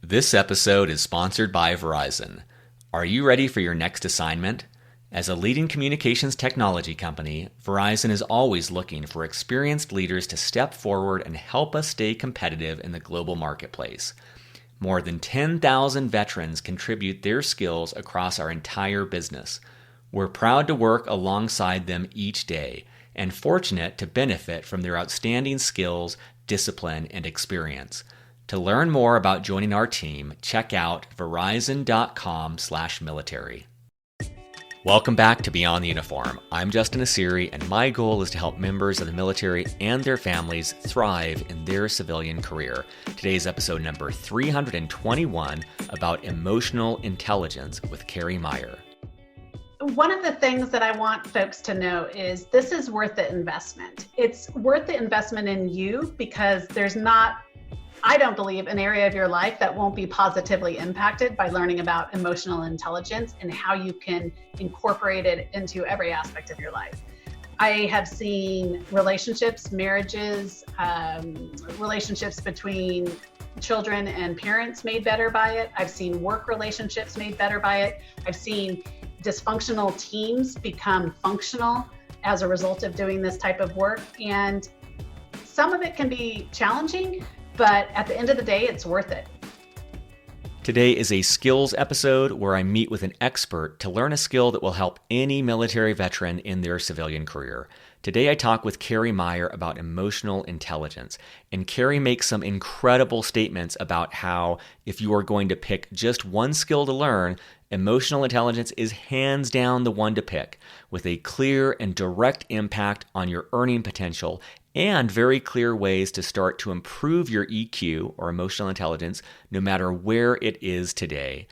This episode is sponsored by Verizon. Are you ready for your next assignment? As a leading communications technology company, Verizon is always looking for experienced leaders to step forward and help us stay competitive in the global marketplace. More than 10,000 veterans contribute their skills across our entire business. We're proud to work alongside them each day and fortunate to benefit from their outstanding skills, discipline, and experience. To learn more about joining our team, check out verizon.com/military. Welcome back to Beyond the Uniform. I'm Justin Asiri, and my goal is to help members of the military and their families thrive in their civilian career. Today's episode number 321 about emotional intelligence with Kerri Meyer. One of the things that I want folks to know is this is worth the investment. It's worth the investment in you because there's not, I don't believe, an area of your life that won't be positively impacted by learning about emotional intelligence and how you can incorporate it into every aspect of your life. I have seen relationships, marriages, relationships between children and parents made better by it. I've seen work relationships made better by it. I've seen dysfunctional teams become functional as a result of doing this type of work. And some of it can be challenging, but at the end of the day, it's worth it. Today is a skills episode where I meet with an expert to learn a skill that will help any military veteran in their civilian career. Today I talk with Kerri Meyer about emotional intelligence, and Kerri makes some incredible statements about how if you are going to pick just one skill to learn, emotional intelligence is hands down the one to pick, with a clear and direct impact on your earning potential and very clear ways to start to improve your EQ or emotional intelligence no matter where it is today.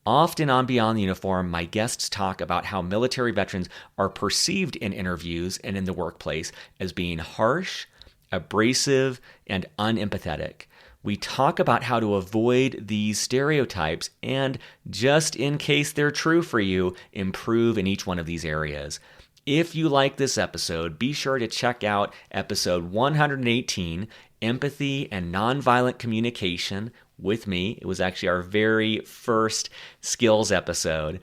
Often on Beyond the Uniform, my guests talk about how military veterans are perceived in interviews and in the workplace as being harsh, abrasive, and unempathetic. We talk about how to avoid these stereotypes and, just in case they're true for you, improve in each one of these areas. If you like this episode, be sure to check out episode 118, Empathy and Nonviolent Communication, with me. It was actually our very first skills episode.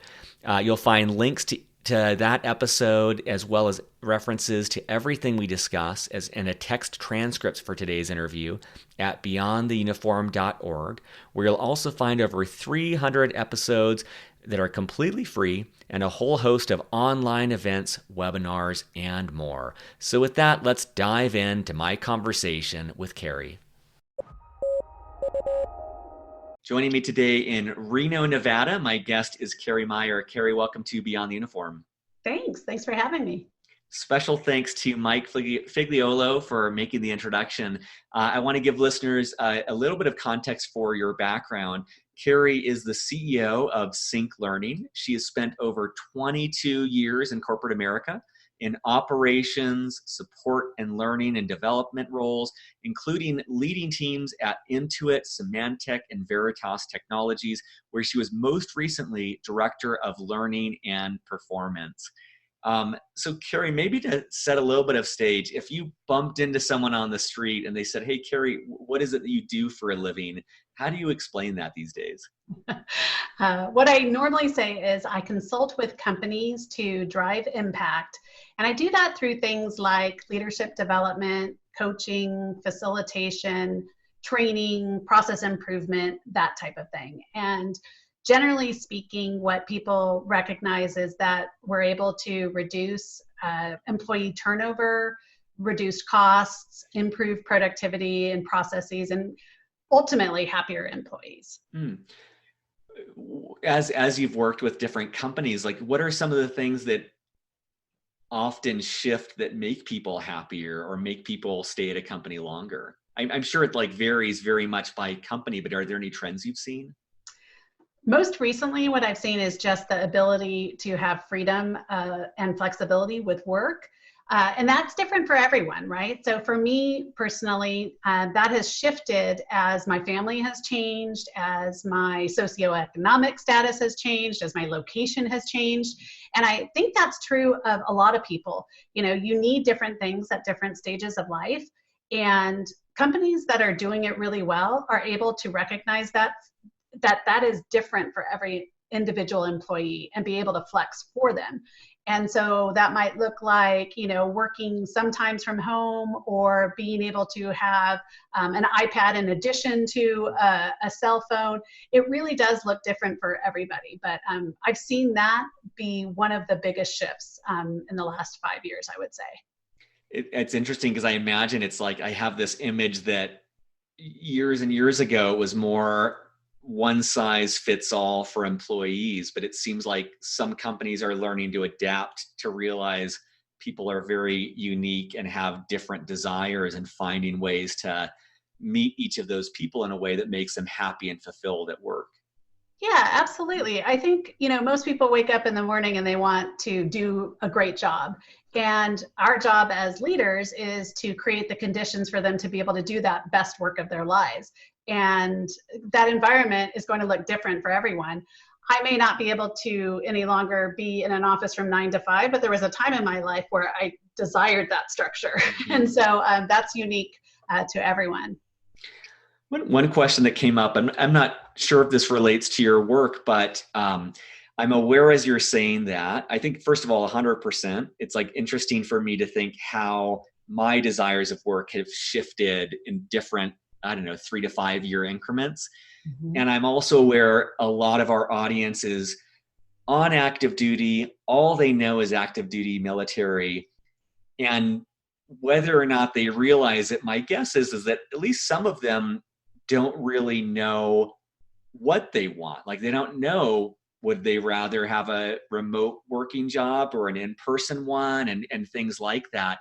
You'll find links to that episode as well as references to everything we discuss and a text transcripts for today's interview at beyondtheuniform.org, where you'll also find over 300 episodes that are completely free and a whole host of online events, webinars, and more. So with that, let's dive into my conversation with Kerri. Joining me today in Reno, Nevada, my guest is Kerri Meyer. Kerri, welcome to Beyond the Uniform. Thanks for having me. Special thanks to Mike Figliolo for making the introduction. I want to give listeners a little bit of context for your background. Kerri is the CEO of Sync Learning. She has spent over 22 years in corporate America in operations, support and learning and development roles, including leading teams at Intuit, Symantec, and Veritas Technologies, where she was most recently Director of Learning and Performance. So Kerri, maybe to set a little bit of stage, if you bumped into someone on the street and they said, "Hey, Kerri, what is it that you do for a living?" How do you explain that these days? What I normally say is I consult with companies to drive impact. And I do that through things like leadership development, coaching, facilitation, training, process improvement, that type of thing. And generally speaking, what people recognize is that we're able to reduce employee turnover, reduce costs, improve productivity and processes, and ultimately happier employees. As you've worked with different companies, like what are some of the things that often shift that make people happier or make people stay at a company longer? I'm sure it varies very much by company, but are there any trends you've seen? Most recently, what I've seen is just the ability to have freedom and flexibility with work. And that's different for everyone, right? So for me personally, that has shifted as my family has changed, as my socioeconomic status has changed, as my location has changed. And I think that's true of a lot of people. You know, you need different things at different stages of life. And companies that are doing it really well are able to recognize that that is different for every individual employee and be able to flex for them. And so that might look like, working sometimes from home or being able to have an iPad in addition to a cell phone. It really does look different for everybody. But I've seen that be one of the biggest shifts in the last 5 years, I would say. It's interesting because I imagine it's like I have this image that years and years ago it was more one size fits all for employees, but it seems like some companies are learning to adapt to realize people are very unique and have different desires and finding ways to meet each of those people in a way that makes them happy and fulfilled at work. Yeah, absolutely. I think, most people wake up in the morning and they want to do a great job. And our job as leaders is to create the conditions for them to be able to do that best work of their lives. And that environment is going to look different for everyone. I may not be able to any longer be in an office from 9 to 5, but there was a time in my life where I desired that structure. And so that's unique to everyone. One question that came up, I'm not sure if this relates to your work, but I'm aware as you're saying that, I think, first of all, 100%, it's like interesting for me to think how my desires of work have shifted in different, 3 to 5 year increments. Mm-hmm. And I'm also aware a lot of our audience is on active duty. All they know is active duty military. And whether or not they realize it, my guess is that at least some of them don't really know what they want. Like they don't know, would they rather have a remote working job or an in-person one and things like that.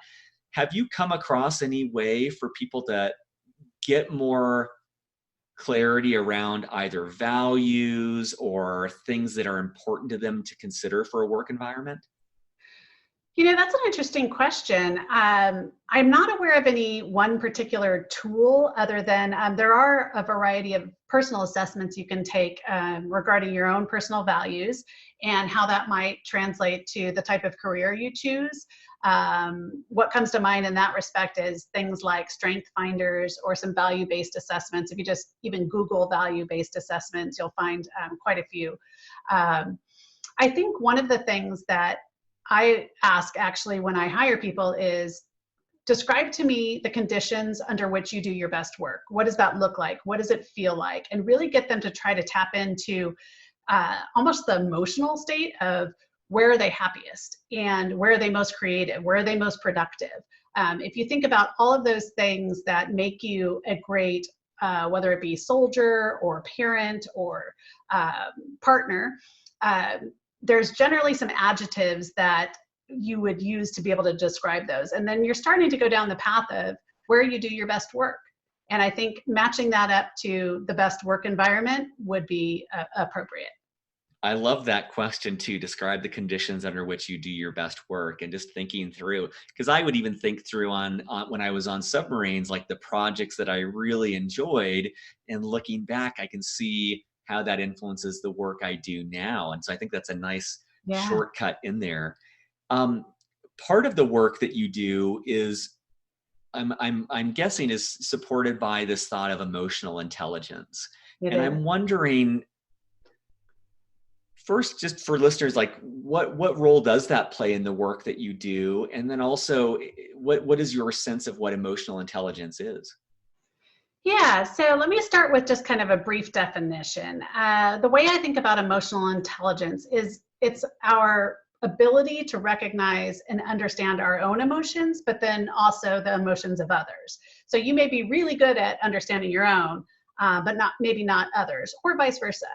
Have you come across any way for people to get more clarity around either values or things that are important to them to consider for a work environment? That's an interesting question. I'm not aware of any one particular tool other than there are a variety of personal assessments you can take regarding your own personal values and how that might translate to the type of career you choose. What comes to mind in that respect is things like strength finders or some value-based assessments. If you just even Google value-based assessments, you'll find quite a few. I think one of the things that I ask actually when I hire people is describe to me the conditions under which you do your best work. What does that look like? What does it feel like? And really get them to try to tap into almost the emotional state of where are they happiest and where are they most creative? Where are they most productive? If you think about all of those things that make you a great, whether it be soldier or parent or partner, there's generally some adjectives that you would use to be able to describe those. And then you're starting to go down the path of where you do your best work. And I think matching that up to the best work environment would be appropriate. I love that question too. Describe the conditions under which you do your best work, and just thinking through, because I would even think through on when I was on submarines, like the projects that I really enjoyed, and looking back, I can see how that influences the work I do now. And so I think that's a nice shortcut in there. Part of the work that you do is, I'm guessing, is supported by this thought of emotional intelligence. I'm wondering, first, just for listeners, like what role does that play in the work that you do? And then also, what is your sense of what emotional intelligence is? Yeah, so let me start with just kind of a brief definition. The way I think about emotional intelligence is it's our ability to recognize and understand our own emotions, but then also the emotions of others. So you may be really good at understanding your own, but maybe not others, or vice versa.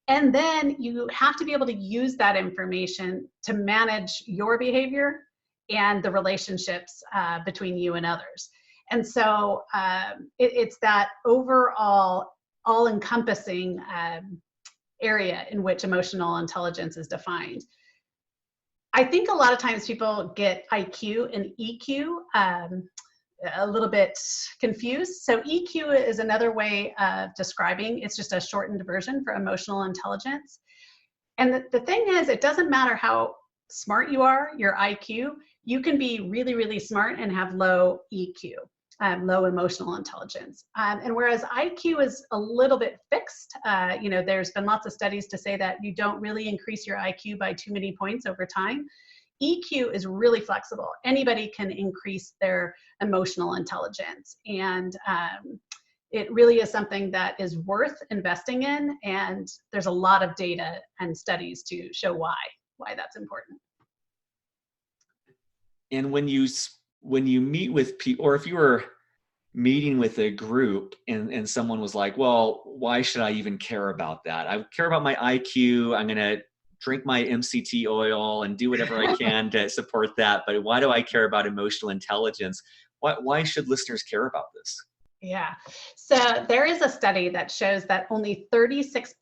And then you have to be able to use that information to manage your behavior and the relationships between you and others. And so it's that overall, all-encompassing area in which emotional intelligence is defined. I think a lot of times people get IQ and EQ a little bit confused. So EQ is another way of describing, it's just a shortened version for emotional intelligence. And the thing is, it doesn't matter how smart you are, your IQ, you can be really, really smart and have low EQ. low emotional intelligence. And whereas IQ is a little bit fixed, there's been lots of studies to say that you don't really increase your IQ by too many points over time. EQ is really flexible. Anybody can increase their emotional intelligence. And it really is something that is worth investing in. And there's a lot of data and studies to show why that's important. And when you meet with people, or if you were meeting with a group and someone was like, well, why should I even care about that? I care about my IQ. I'm going to drink my MCT oil and do whatever I can to support that. But why do I care about emotional intelligence? Why should listeners care about this? Yeah. So there is a study that shows that only 36%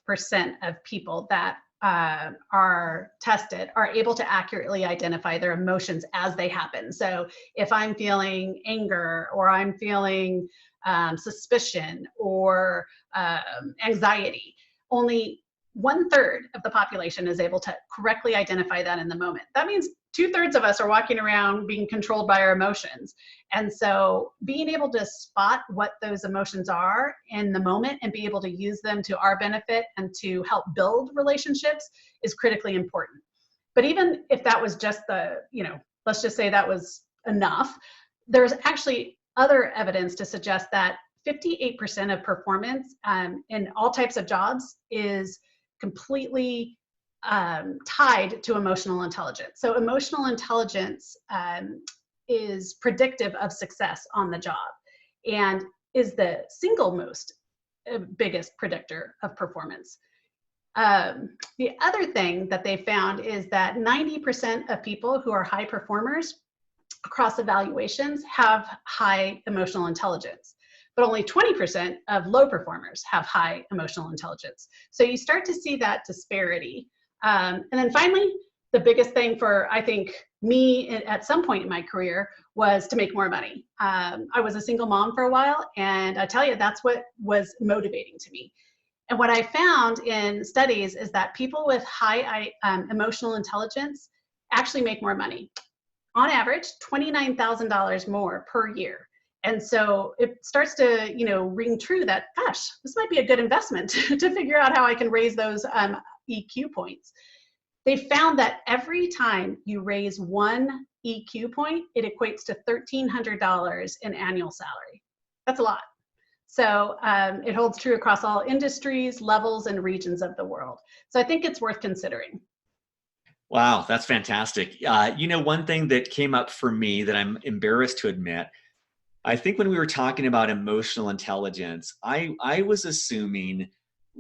of people that are tested are able to accurately identify their emotions as they happen. So if I'm feeling anger, or I'm feeling suspicion or anxiety, only 1/3 of the population is able to correctly identify that in the moment. That means 2/3 of us are walking around being controlled by our emotions. And so being able to spot what those emotions are in the moment and be able to use them to our benefit and to help build relationships is critically important. But even if that was just let's just say that was enough, there's actually other evidence to suggest that 58% of performance in all types of jobs is completely tied to emotional intelligence. So emotional intelligence is predictive of success on the job and is the single most biggest predictor of performance. The other thing that they found is that 90% of people who are high performers across evaluations have high emotional intelligence, but only 20% of low performers have high emotional intelligence. So you start to see that disparity. And then finally, the biggest thing for, I think, me at some point in my career was to make more money. I was a single mom for a while, and I tell you, that's what was motivating to me. And what I found in studies is that people with high emotional intelligence actually make more money. On average, $29,000 more per year. And so it starts to, ring true that, gosh, this might be a good investment to figure out how I can raise those EQ points. They found that every time you raise one EQ point, it equates to $1,300 in annual salary. That's a lot. So it holds true across all industries, levels, and regions of the world. So I think it's worth considering. Wow, that's fantastic. One thing that came up for me that I'm embarrassed to admit, I think when we were talking about emotional intelligence, I was assuming,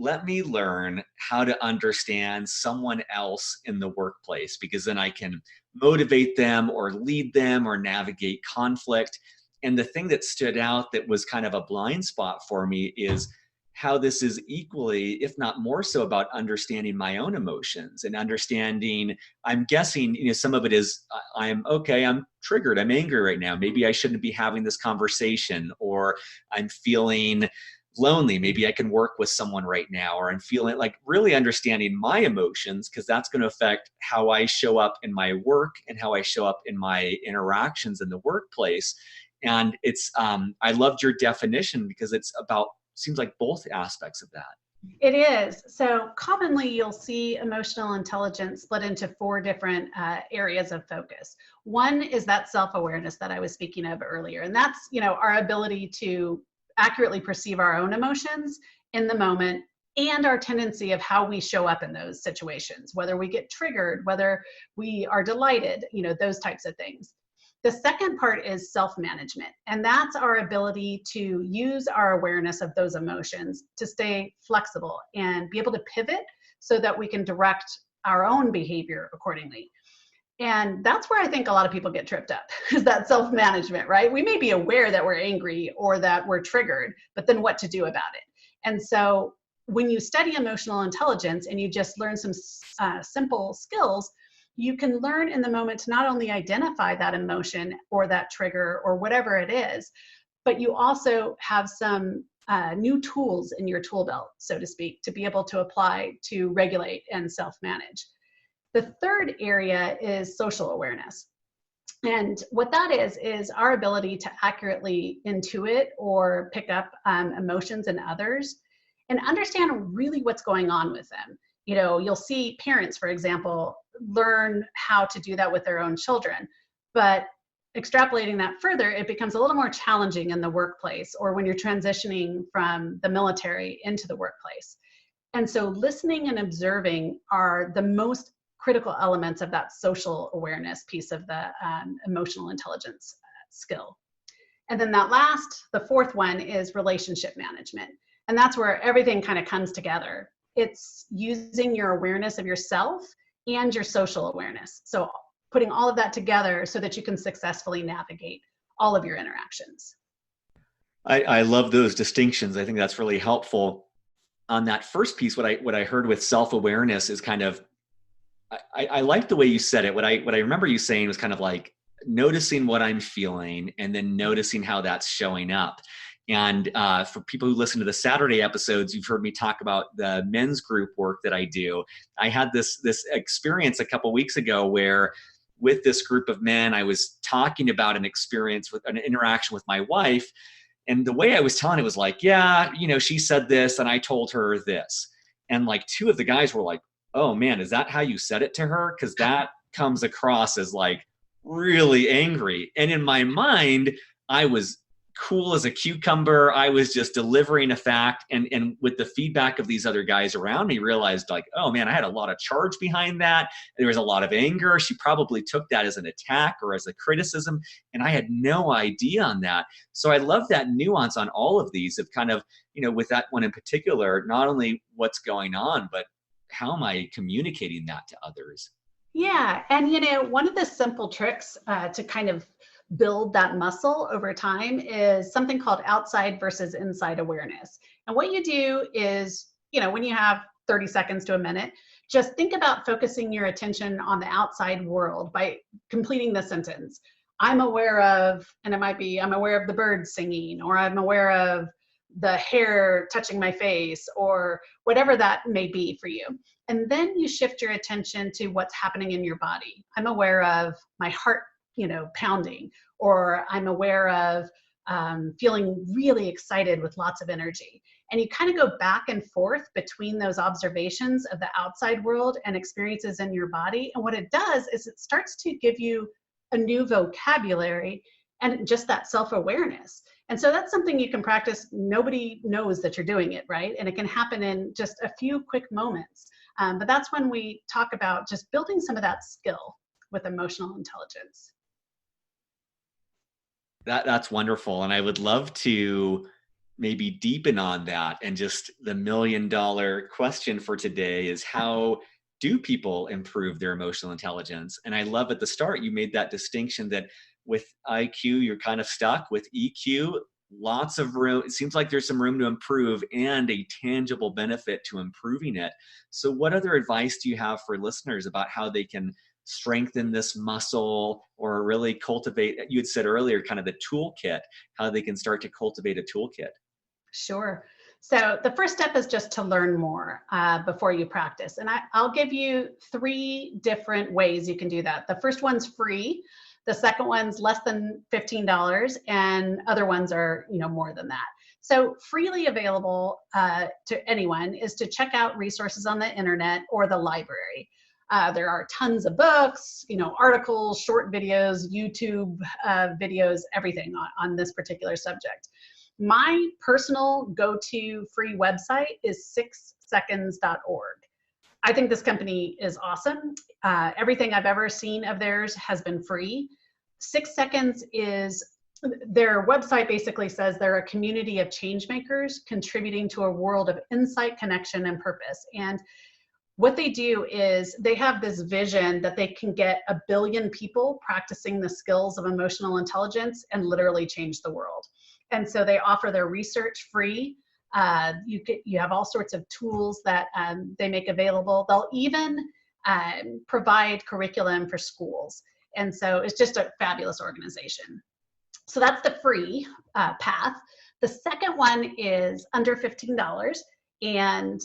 let me learn how to understand someone else in the workplace, because then I can motivate them or lead them or navigate conflict. And the thing that stood out that was kind of a blind spot for me is how this is equally, if not more so, about understanding my own emotions and understanding, I'm guessing, some of it is, I'm triggered, I'm angry right now. Maybe I shouldn't be having this conversation, or I'm feeling lonely. Maybe I can work with someone right now, or I'm feeling like really understanding my emotions, because that's going to affect how I show up in my work and how I show up in my interactions in the workplace. And it's, I loved your definition, because it's about, seems like both aspects of that. It is. So commonly you'll see emotional intelligence split into 4 different areas of focus. One is that self-awareness that I was speaking of earlier. And that's, our ability to accurately perceive our own emotions in the moment, and our tendency of how we show up in those situations, whether we get triggered, whether we are delighted, those types of things. The second part is self-management, and that's our ability to use our awareness of those emotions to stay flexible and be able to pivot so that we can direct our own behavior accordingly. And that's where I think a lot of people get tripped up, is that self-management, right? We may be aware that we're angry or that we're triggered, but then what to do about it? And so when you study emotional intelligence and you just learn some simple skills, you can learn in the moment to not only identify that emotion or that trigger or whatever it is, but you also have some new tools in your tool belt, so to speak, to be able to apply to regulate and self-manage. The third area is social awareness. And what that is our ability to accurately intuit or pick up emotions in others and understand really what's going on with them. You know, you'll see parents, for example, learn how to do that with their own children. But extrapolating that further, it becomes a little more challenging in the workplace or when you're transitioning from the military into the workplace. And so listening and observing are the most critical elements of that social awareness piece of the emotional intelligence skill. And then the fourth one is relationship management. And that's where everything kind of comes together. It's using your awareness of yourself and your social awareness. So putting all of that together so that you can successfully navigate all of your interactions. I love those distinctions. I think that's really helpful. On that first piece, what I heard with self-awareness is kind of, I like the way you said it. What I remember you saying was kind of like noticing what I'm feeling and then noticing how that's showing up. And for people who listen to the Saturday episodes, you've heard me talk about the men's group work that I do. I had this experience a couple weeks ago where with this group of men, I was talking about an experience with an interaction with my wife. And the way I was telling it was like, yeah, you know, she said this and I told her this. And like two of the guys were like, oh man, is that how you said it to her? Because that comes across as like really angry. And in my mind, I was cool as a cucumber. I was just delivering a fact. And with the feedback of these other guys around me, realized like, oh man, I had a lot of charge behind that. There was a lot of anger. She probably took that as an attack or as a criticism. And I had no idea on that. So I love that nuance on all of these of kind of, you know, with that one in particular, not only what's going on, but how am I communicating that to others? Yeah. And, you know, one of the simple tricks to kind of build that muscle over time is something called outside versus inside awareness. And what you do is, you know, when you have 30 seconds to a minute, just think about focusing your attention on the outside world by completing the sentence. I'm aware of, and it might be, I'm aware of the birds singing, or I'm aware of the hair touching my face, or whatever that may be for you. And then you shift your attention to what's happening in your body. I'm aware of my heart, you know, pounding, or I'm aware of feeling really excited with lots of energy. And you kind of go back and forth between those observations of the outside world and experiences in your body. And what it does is it starts to give you a new vocabulary and just that self-awareness. And so that's something you can practice. Nobody knows that you're doing it, right? And it can happen in just a few quick moments. But that's when we talk about just building some of that skill with emotional intelligence. That's wonderful. And I would love to maybe deepen on that. And just the $1,000,000 question for today is, how do people improve their emotional intelligence? And I love at the start, you made that distinction that with IQ, you're kind of stuck. With EQ, lots of room. It seems like there's some room to improve and a tangible benefit to improving it. So what other advice do you have for listeners about how they can strengthen this muscle or really cultivate, you had said earlier, kind of the toolkit, how they can start to cultivate a toolkit? Sure. So the first step is just to learn more before you practice. And I'll give you 3 different ways you can do that. The first one's free. The second one's less than $15, and other ones are, you know, more than that. So freely available to anyone is to check out resources on the internet or the library. There are tons of books, you know, articles, short videos, YouTube videos, everything on this particular subject. My personal go-to free website is 6seconds.org. I think this company is awesome. Everything I've ever seen of theirs has been free. 6 Seconds is, their website basically says they're a community of change makers contributing to a world of insight, connection, and purpose. And what they do is they have this vision that they can get 1 billion people practicing the skills of emotional intelligence and literally change the world. And so they offer their research free. You have all sorts of tools that they make available. They'll even provide curriculum for schools. And so it's just a fabulous organization. So that's the free path. The second one is under $15. And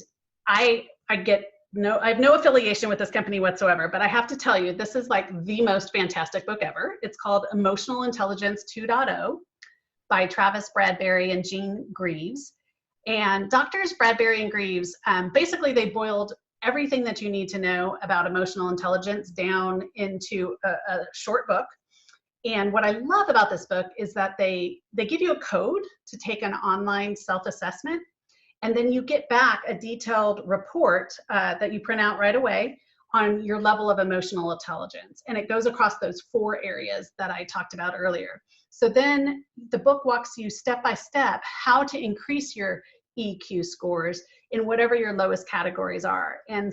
I get I have no affiliation with this company whatsoever, but I have to tell you, this is like the most fantastic book ever. It's called Emotional Intelligence 2.0 by Travis Bradberry and Jean Greaves. And doctors Bradberry and Greaves, basically they boiled everything that you need to know about emotional intelligence down into a short book. And what I love about this book is that they give you a code to take an online self-assessment, and then you get back a detailed report that you print out right away on your level of emotional intelligence. And it goes across those 4 areas that I talked about earlier. So then the book walks you step by step how to increase your EQ scores in whatever your lowest categories are. And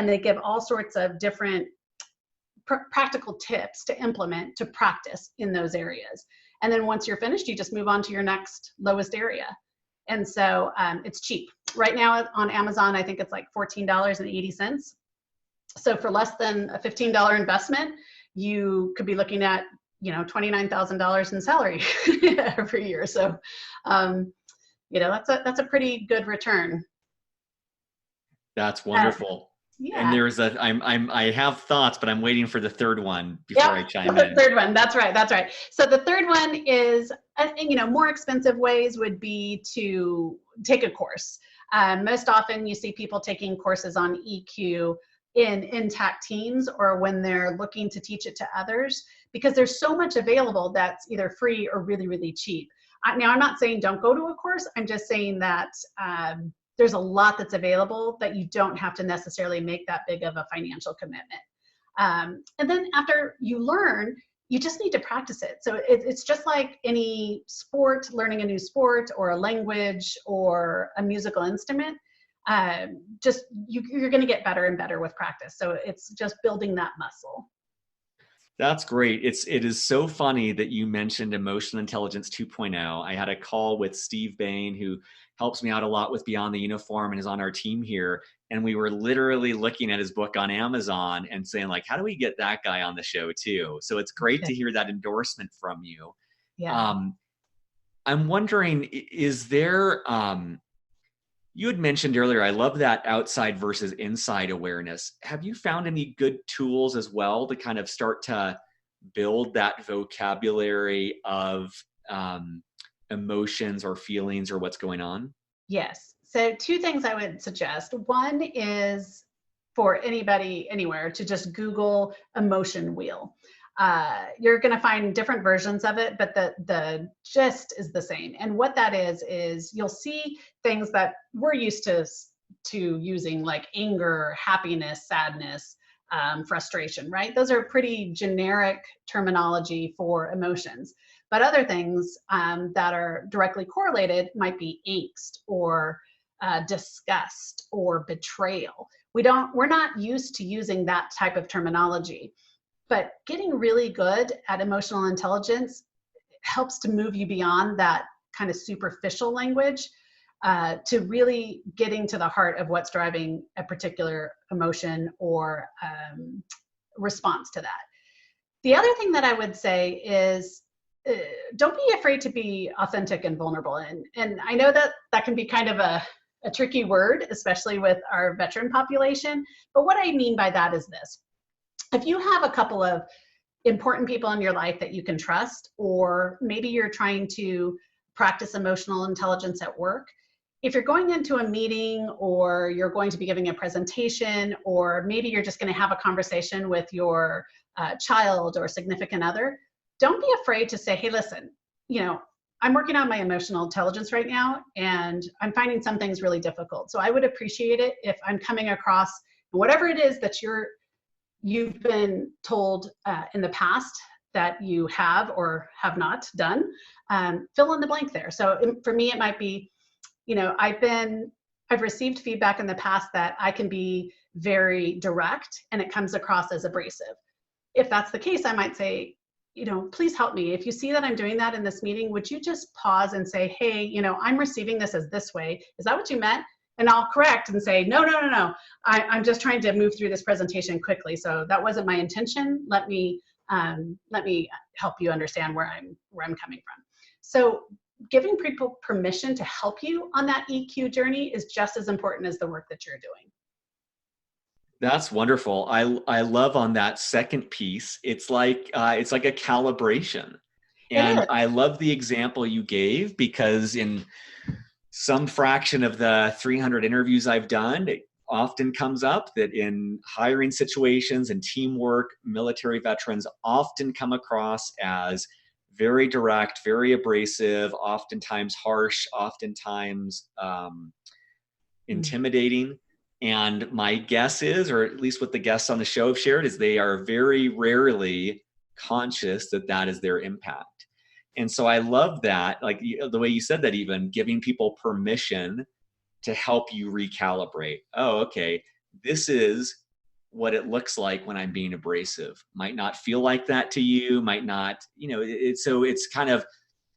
they give all sorts of different practical tips to implement, to practice in those areas. And then once you're finished, you just move on to your next lowest area. And so it's cheap. Right now on Amazon, I think it's like $14.80. So for less than a $15 investment, you could be looking at, $29,000 in salary every year. So, that's a pretty good return. That's wonderful. Yeah. And I have thoughts, but I'm waiting for the third one before I chime in. The third one. That's right. So the third one is, more expensive ways would be to take a course. Most often you see people taking courses on EQ in intact teams or when they're looking to teach it to others, because there's so much available that's either free or really, really cheap. Now, I'm not saying don't go to a course. I'm just saying that there's a lot that's available that you don't have to necessarily make that big of a financial commitment. And then after you learn, you just need to practice it. So it's just like any sport, learning a new sport or a language or a musical instrument. You're going to get better and better with practice. So it's just building that muscle. That's great. It is so funny that you mentioned Emotional Intelligence 2.0. I had a call with Steve Bain, who helps me out a lot with Beyond the Uniform and is on our team here. And we were literally looking at his book on Amazon and saying, like, how do we get that guy on the show too? So it's great to hear that endorsement from you. Yeah. I'm wondering, is there, you had mentioned earlier, I love that outside versus inside awareness. Have you found any good tools as well to kind of start to build that vocabulary of emotions or feelings or what's going on? Yes. So 2 things I would suggest. One is for anybody anywhere to just Google emotion wheel. You're going to find different versions of it, but the gist is the same. And what that is you'll see things that we're used to using, like anger, happiness, sadness, frustration, right? Those are pretty generic terminology for emotions. But other things that are directly correlated might be angst or disgust or betrayal. We're not used to using that type of terminology. But getting really good at emotional intelligence helps to move you beyond that kind of superficial language to really getting to the heart of what's driving a particular emotion or response to that. The other thing that I would say is don't be afraid to be authentic and vulnerable. And I know that can be kind of a tricky word, especially with our veteran population. But what I mean by that is this. If you have a couple of important people in your life that you can trust, or maybe you're trying to practice emotional intelligence at work, if you're going into a meeting or you're going to be giving a presentation, or maybe you're just going to have a conversation with your child or significant other, don't be afraid to say, hey, listen, I'm working on my emotional intelligence right now, and I'm finding some things really difficult. So I would appreciate it if I'm coming across whatever it is that you've been told in the past that you have or have not done, fill in the blank there. So for me, it might be, I've received feedback in the past that I can be very direct and it comes across as abrasive. If that's the case, I might say, please help me. If you see that I'm doing that in this meeting, would you just pause and say, hey, I'm receiving this as this way. Is that what you meant? And I'll correct and say, no. I'm just trying to move through this presentation quickly. So that wasn't my intention. Let me help you understand where I'm coming from. So giving people permission to help you on that EQ journey is just as important as the work that you're doing. That's wonderful. I love on that second piece. It's like a calibration. It And is. I love the example you gave because in some fraction of the 300 interviews I've done, it often comes up that in hiring situations and teamwork, military veterans often come across as very direct, very abrasive, oftentimes harsh, oftentimes Mm. intimidating. And my guess is, or at least what the guests on the show have shared, is they are very rarely conscious that that is their impact. And so I love that, like the way you said that, even giving people permission to help you recalibrate. Oh, okay, this is what it looks like when I'm being abrasive. Might not feel like that to you, might not, so it's kind of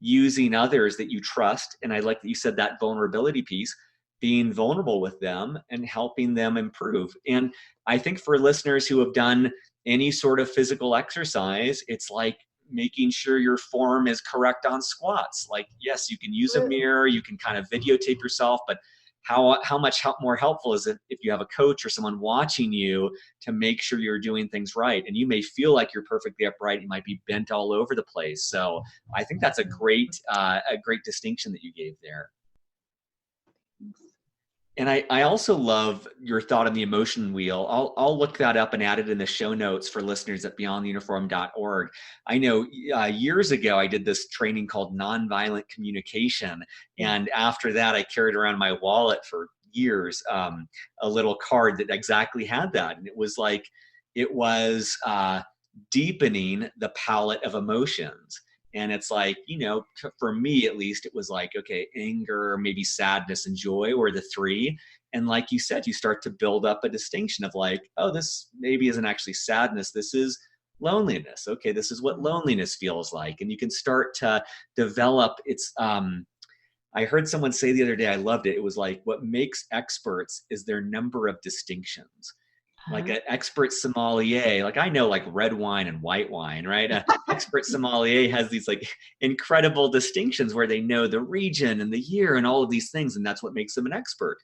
using others that you trust. And I like that you said that vulnerability piece, being vulnerable with them and helping them improve. And I think for listeners who have done any sort of physical exercise, it's like making sure your form is correct on squats. Like, yes, you can use a mirror, you can kind of videotape yourself, but how much more helpful is it if you have a coach or someone watching you to make sure you're doing things right? And you may feel like you're perfectly upright, you might be bent all over the place. So I think that's a great distinction that you gave there. And I also love your thought on the emotion wheel. I'll look that up and add it in the show notes for listeners at beyondtheuniform.org. I know years ago I did this training called nonviolent communication, and after that I carried around in my wallet for years a little card that exactly had that, and it was deepening the palette of emotions. And it's like, for me at least, it was like, okay, anger, maybe sadness and joy were the three. And like you said, you start to build up a distinction of like, oh, this maybe isn't actually sadness. This is loneliness. Okay, this is what loneliness feels like. And you can start to develop I heard someone say the other day, I loved it. It was like, what makes experts is their number of distinctions. Like an expert sommelier, like I know like red wine and white wine, right? An expert sommelier has these like incredible distinctions where they know the region and the year and all of these things, and that's what makes them an expert.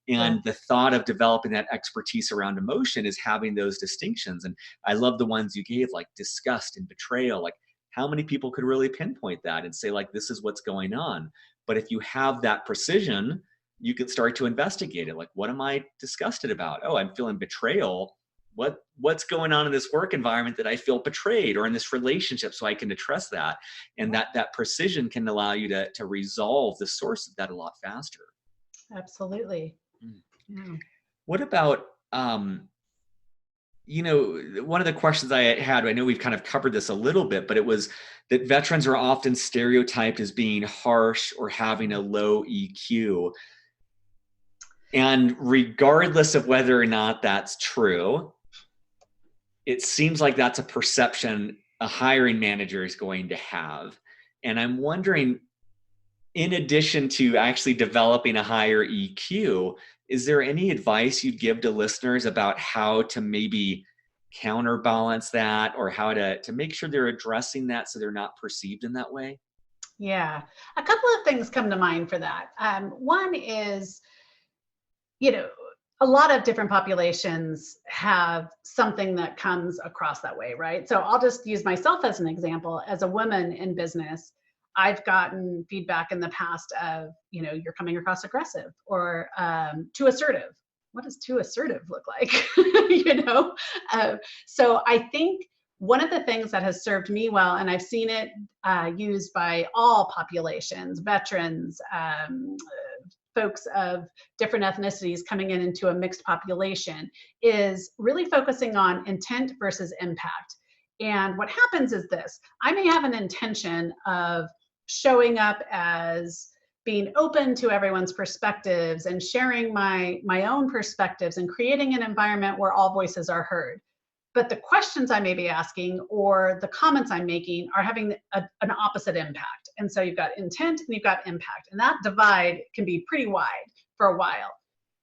Yeah. And the thought of developing that expertise around emotion is having those distinctions. And I love the ones you gave, like disgust and betrayal. Like how many people could really pinpoint that and say like, this is what's going on? But if you have that precision, you can start to investigate it. Like, what am I disgusted about? Oh, I'm feeling betrayal. What's going on in this work environment that I feel betrayed, or in this relationship, so I can address that. And that precision can allow you to resolve the source of that a lot faster. Absolutely. Yeah. What about one of the questions I had, I know we've kind of covered this a little bit, but it was that veterans are often stereotyped as being harsh or having a low EQ. And regardless of whether or not that's true, it seems like that's a perception a hiring manager is going to have. And I'm wondering, in addition to actually developing a higher EQ, is there any advice you'd give to listeners about how to maybe counterbalance that, or how to make sure they're addressing that so they're not perceived in that way? Yeah. A couple of things come to mind for that. One is, a lot of different populations have something that comes across that way, right? So I'll just use myself as an example. As a woman in business, I've gotten feedback in the past of, you're coming across aggressive or too assertive. What does too assertive look like? So I think one of the things that has served me well, and I've seen it used by all populations, veterans, folks of different ethnicities coming into a mixed population, is really focusing on intent versus impact. And what happens is this: I may have an intention of showing up as being open to everyone's perspectives and sharing my own perspectives and creating an environment where all voices are heard. But the questions I may be asking or the comments I'm making are having an opposite impact. And so you've got intent and you've got impact. And that divide can be pretty wide for a while.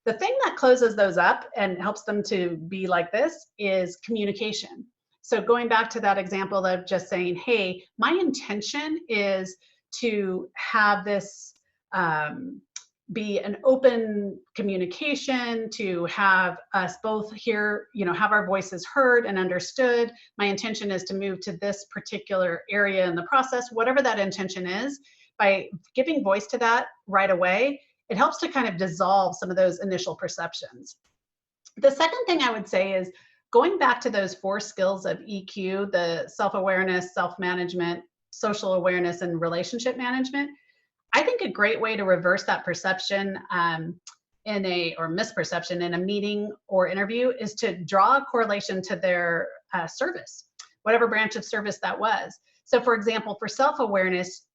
The thing that closes those up and helps them to be like this is communication. So going back to that example of just saying, hey, my intention is to have this be an open communication, to have us both hear, have our voices heard and understood. My intention is to move to this particular area in the process, whatever that intention is. By giving voice to that right away, it helps to kind of dissolve some of those initial perceptions. The second thing I would say is going back to those 4 skills of EQ, the self-awareness, self-management, social awareness, and relationship management. I think a great way to reverse that perception or misperception in a meeting or interview is to draw a correlation to their service, whatever branch of service that was. So for example, for self-awareness,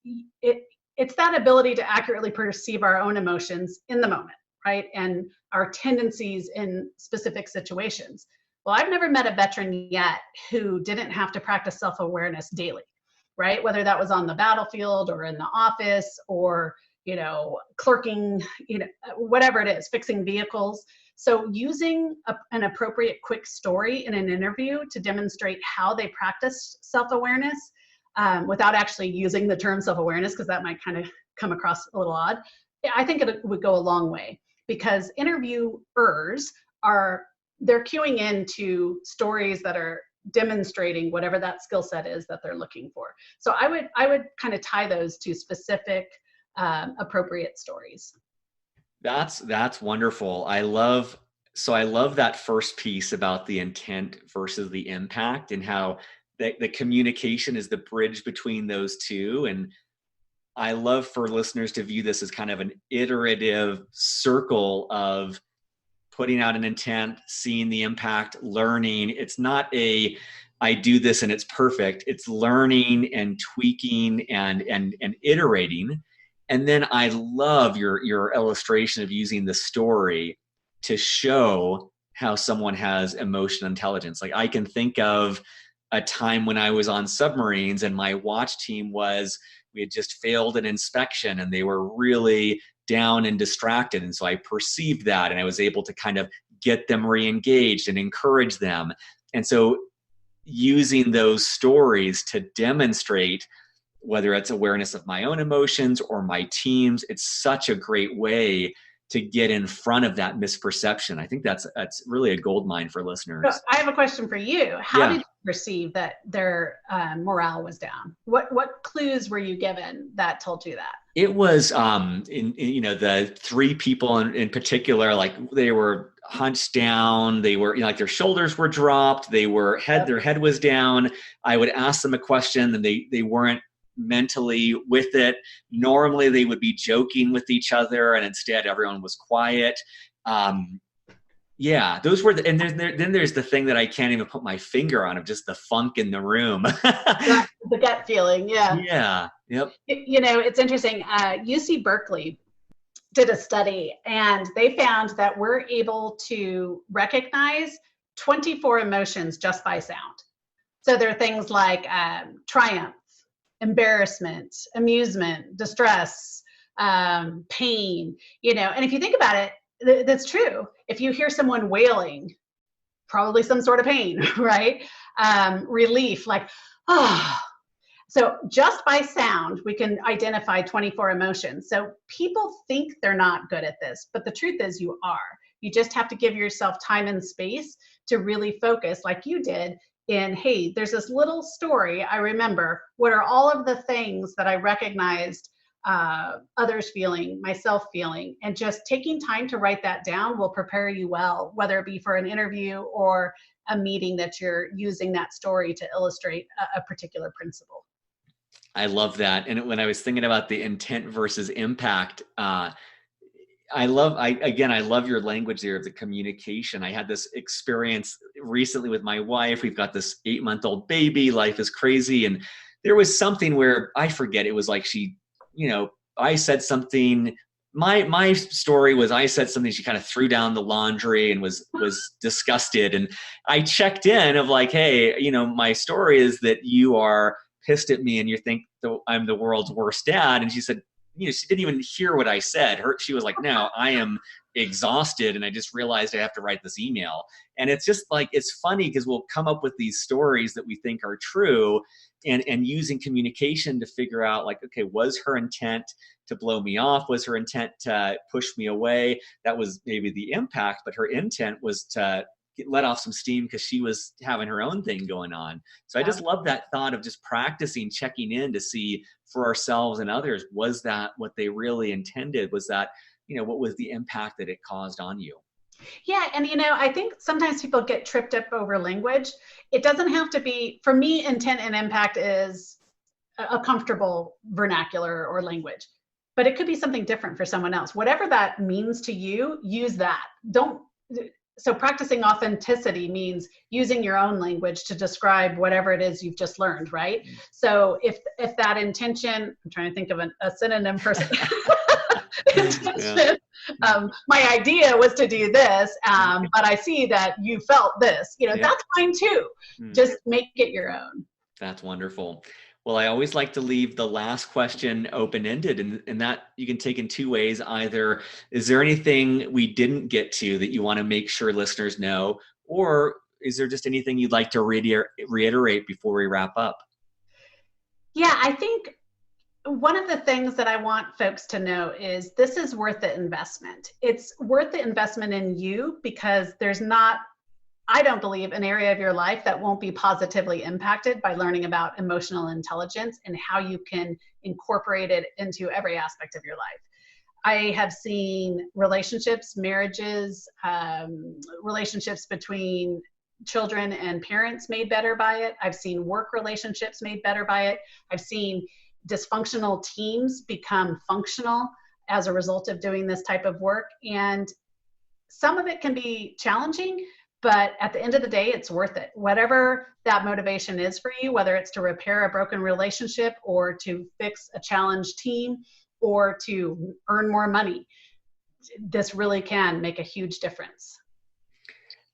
it's that ability to accurately perceive our own emotions in the moment, right? And our tendencies in specific situations. Well, I've never met a veteran yet who didn't have to practice self-awareness daily, right? Whether that was on the battlefield or in the office or, clerking, whatever it is, fixing vehicles. So using an appropriate quick story in an interview to demonstrate how they practice self-awareness without actually using the term self-awareness, because that might kind of come across a little odd. I think it would go a long way, because interviewers they're cueing into stories that are demonstrating whatever that skill set is that they're looking for. So I would kind of tie those to specific appropriate stories. That's wonderful. I love that first piece about the intent versus the impact, and how the communication is the bridge between those two. And I love for listeners to view this as kind of an iterative circle of putting out an intent, seeing the impact, learning. It's not I do this and it's perfect. It's learning and tweaking and iterating. And then I love your illustration of using the story to show how someone has emotional intelligence. Like, I can think of a time when I was on submarines and my watch team we had just failed an inspection and they were really down and distracted. And so I perceived that, and I was able to kind of get them re-engaged and encourage them. And so using those stories to demonstrate whether it's awareness of my own emotions or my team's, it's such a great way to get in front of that misperception. I think that's really a gold mine for listeners. So I have a question for you. How did you perceive that their morale was down? What clues were you given that told you that? It was the 3 people in particular, like they were hunched down, they were like their shoulders were dropped, their head was down. I would ask them a question and they weren't mentally with it. Normally they would be joking with each other, and instead everyone was quiet. Those were and then there's the thing that I can't even put my finger on, of just the funk in the room. The gut feeling. Yeah. Yep. It's interesting. UC Berkeley did a study, and they found that we're able to recognize 24 emotions just by sound. So there are things like triumph, embarrassment, amusement, distress, pain, and if you think about it, that's true. If you hear someone wailing, probably some sort of pain, right? Relief, like, oh. So just by sound, we can identify 24 emotions. So people think they're not good at this, but the truth is you are. You just have to give yourself time and space to really focus, like you did, in, hey, there's this little story I remember. What are all of the things that I recognized others feeling, myself feeling? And just taking time to write that down will prepare you well, whether it be for an interview or a meeting that you're using that story to illustrate a particular principle. I love that. And when I was thinking about the intent versus impact, I love your language there of the communication. I had this experience recently with my wife. We've got this 8-month-old baby. Life is crazy. And there was something where I forget, it was like I said something. My story was I said something, she kind of threw down the laundry and was disgusted. And I checked in of like, hey, my story is that you are pissed at me and you think I'm the world's worst dad. And she said, she didn't even hear what I said. She was like, no, I am exhausted. And I just realized I have to write this email. And it's just like, it's funny because we'll come up with these stories that we think are true, and using communication to figure out like, okay, was her intent to blow me off? Was her intent to push me away? That was maybe the impact, but her intent was to let off some steam because she was having her own thing going on. So I just love that thought of just practicing checking in to see for ourselves and others, was that what they really intended? Was that, what was the impact that it caused on you? Yeah. And, I think sometimes people get tripped up over language. It doesn't have to be, for me, intent and impact is a comfortable vernacular or language, but it could be something different for someone else. Whatever that means to you, use that. So practicing authenticity means using your own language to describe whatever it is you've just learned, right? Mm-hmm. So if that intention, I'm trying to think of a synonym for intention. My idea was to do this, but I see that you felt this. That's fine too. Mm-hmm. Just make it your own. That's wonderful. Well, I always like to leave the last question open-ended, and that you can take in two ways. Either, is there anything we didn't get to that you want to make sure listeners know, or is there just anything you'd like to reiterate before we wrap up? Yeah, I think one of the things that I want folks to know is this is worth the investment. It's worth the investment in you because there's not, I don't believe, an area of your life that won't be positively impacted by learning about emotional intelligence and how you can incorporate it into every aspect of your life. I have seen relationships, marriages, relationships between children and parents made better by it. I've seen work relationships made better by it. I've seen dysfunctional teams become functional as a result of doing this type of work. And some of it can be challenging, but at the end of the day, it's worth it. Whatever that motivation is for you, whether it's to repair a broken relationship or to fix a challenged team or to earn more money, this really can make a huge difference.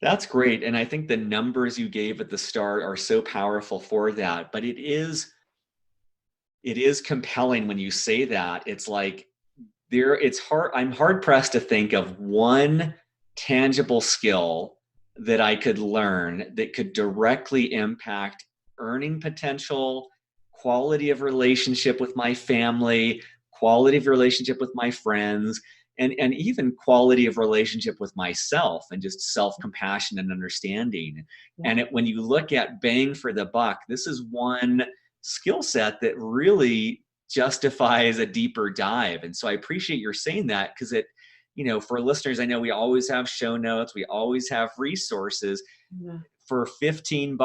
That's great. And I think the numbers you gave at the start are so powerful for that. But it is compelling when you say that. It's like I'm hard pressed to think of one tangible skill that I could learn that could directly impact earning potential, quality of relationship with my family, quality of relationship with my friends, and even quality of relationship with myself and just self-compassion and understanding. Yeah. And when you look at bang for the buck, this is one skill set that really justifies a deeper dive. And so I appreciate your saying that, because it, for listeners, I know we always have show notes, we always have resources. Yeah. For $15,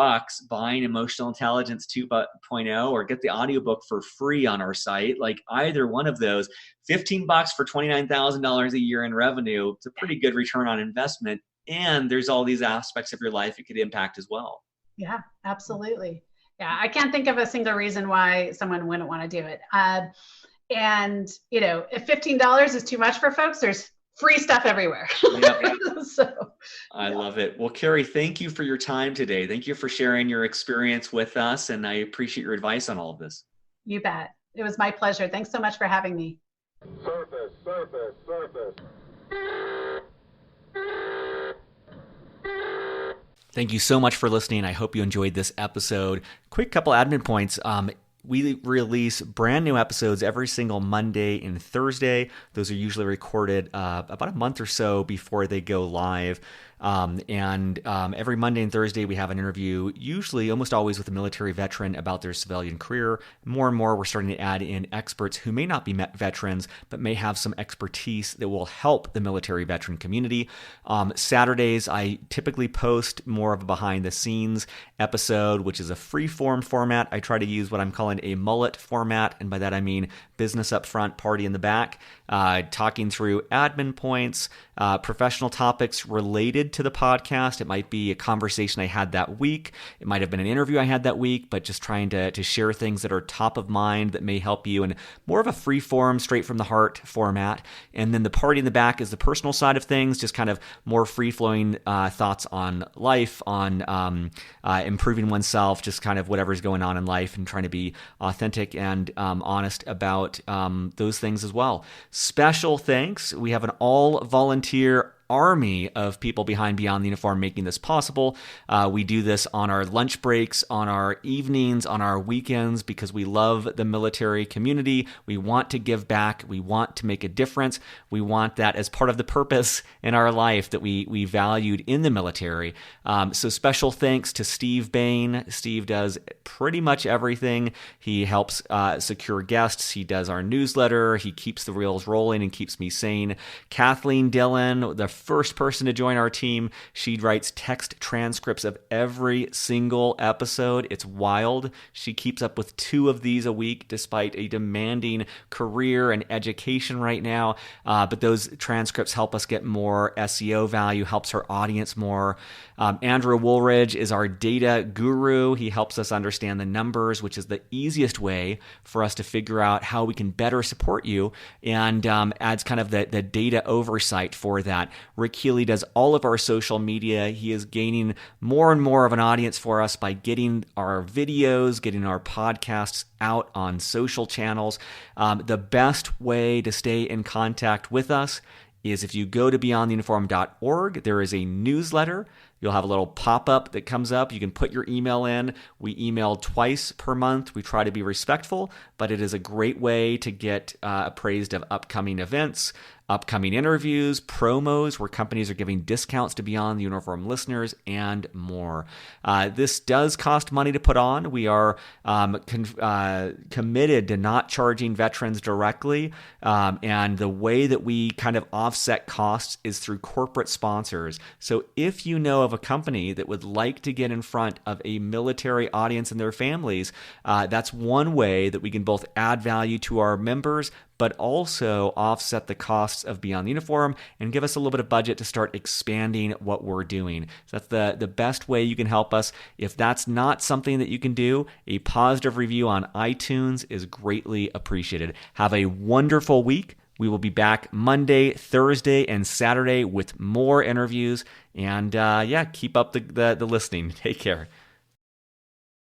buying Emotional Intelligence 2.0 or get the audiobook for free on our site, like either one of those, $15 for $29,000 a year in revenue, it's a pretty good return on investment. And there's all these aspects of your life it could impact as well. Yeah, absolutely. Yeah, I can't think of a single reason why someone wouldn't want to do it. And, if $15 is too much for folks, there's free stuff everywhere. Yep. I love it. Well, Kerri, thank you for your time today. Thank you for sharing your experience with us. And I appreciate your advice on all of this. You bet. It was my pleasure. Thanks so much for having me. Surface. Thank you so much for listening. I hope you enjoyed this episode. Quick couple admin points. We release brand new episodes every single Monday and Thursday. Those are usually recorded about a month or so before they go live. And every Monday and Thursday, we have an interview, usually almost always with a military veteran about their civilian career. More and more, we're starting to add in experts who may not be veterans, but may have some expertise that will help the military veteran community. Saturdays, I typically post more of a behind the scenes episode, which is a free form format. I try to use what I'm calling a mullet format. And by that, I mean business up front, party in the back, talking through admin points, professional topics related to the podcast. It might be a conversation I had that week. It might have been an interview I had that week, but just trying to share things that are top of mind that may help you in more of a free form, straight from the heart format. And then the party in the back is the personal side of things, just kind of more free-flowing thoughts on life, on improving oneself, just kind of whatever's going on in life, and trying to be authentic and honest about those things as well. Special thanks. We have an all-volunteer army of people behind Beyond the Uniform making this possible. We do this on our lunch breaks, on our evenings, on our weekends, because we love the military community. We want to give back. We want to make a difference. We want that as part of the purpose in our life that we valued in the military. So special thanks to Steve Bain. Steve does pretty much everything. He helps secure guests. He does our newsletter. He keeps the wheels rolling and keeps me sane. Kathleen Dillon, the first person to join our team. She writes text transcripts of every single episode. It's wild. She keeps up with 2 of these a week despite a demanding career and education right now. But those transcripts help us get more SEO value, helps our audience more. Andrew Woolridge is our data guru. He helps us understand the numbers, which is the easiest way for us to figure out how we can better support you, and adds kind of the data oversight for that. Rick Healy does all of our social media. He is gaining more and more of an audience for us by getting our videos, getting our podcasts out on social channels. The best way to stay in contact with us is if you go to beyondtheuniform.org, there is a newsletter. You'll have a little pop-up that comes up. You can put your email in. We email twice per month. We try to be respectful, but it is a great way to get appraised of upcoming events, upcoming interviews, promos where companies are giving discounts to Beyond the Uniform listeners, and more. This does cost money to put on. We are committed to not charging veterans directly, and the way that we kind of offset costs is through corporate sponsors. So if you know of a company that would like to get in front of a military audience and their families, that's one way that we can both add value to our members, but also offset the costs of Beyond the Uniform and give us a little bit of budget to start expanding what we're doing. So that's the best way you can help us. If that's not something that you can do, a positive review on iTunes is greatly appreciated. Have a wonderful week. We will be back Monday, Thursday, and Saturday with more interviews. And keep up the listening. Take care.